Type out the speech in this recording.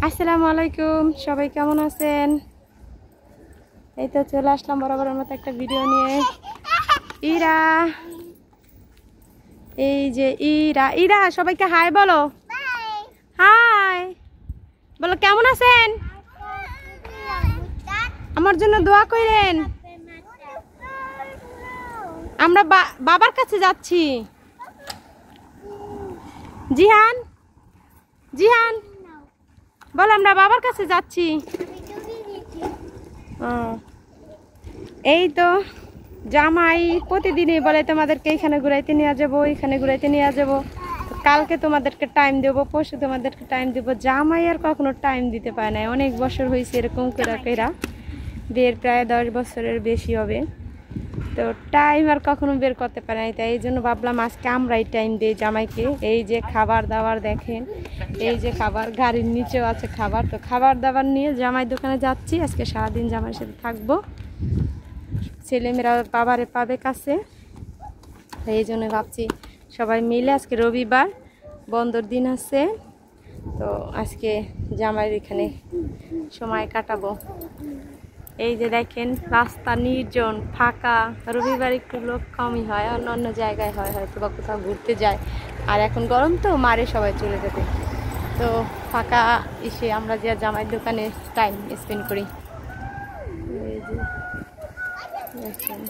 আসসালামু আলাইকুম, সবাই কেমন আছেন? এই তো চলে আসলাম বরাবরের মতো একটা ভিডিও নিয়ে। ইরা, এই যে ইরা, ইরা সবাইকে হাই বলো। হাই বলো, কেমন আছেন? আমার জন্য দোয়া করেন। আমরা বাবার কাছে যাচ্ছি। জিহান, জিহান বলো, আমরা বাবার কাছে যাচ্ছি। এই তো জামাই প্রতিদিনই বলে তোমাদেরকে এখানে ঘুরাইতে নিয়ে যাবো, এখানে ঘুরাইতে নিয়ে যাবো। কালকে তোমাদেরকে টাইম দেবো, পরশু তোমাদেরকে টাইম দেবো। জামাই আর কখনো টাইম দিতে পারে না। অনেক বছর হয়েছে এরকম করে বিয়ের প্রায় 10 বছরের বেশি হবে। তো টাইম আর কখনো বের করতে পারে না। তাই এই জন্য ভাবলাম আজকে আমরাই টাইম দিই জামাইকে। এই যে খাবার দাবার দেখেন, এই যে খাবার, গাড়ির নিচেও আছে খাবার। তো খাবার দাবার নিয়ে জামাই দোকানে যাচ্ছি। আজকে সারাদিন জামাইয়ের সাথে থাকবো। ছেলেমেয়েরা বাবারে পাবে কাছে, এই জন্য ভাবছি সবাই মিলে আজকে রবিবার বন্ধর দিন আছে, তো আজকে জামাইয়ের এখানে সময় কাটাবো। এই যে দেখেন রাস্তা নির্জন ফাঁকা, রবিবার একটু লোক কমই হয়, অন্য অন্য জায়গায় হয় হয়তো বা কোথাও ঘুরতে যায়। আর এখন গরম তো মারে সবাই চলে যাবে, তো ফাঁকা এসে আমরা যে জামাইয়ের দোকানে টাইম স্পেন্ড করি। এই যে দেখেন।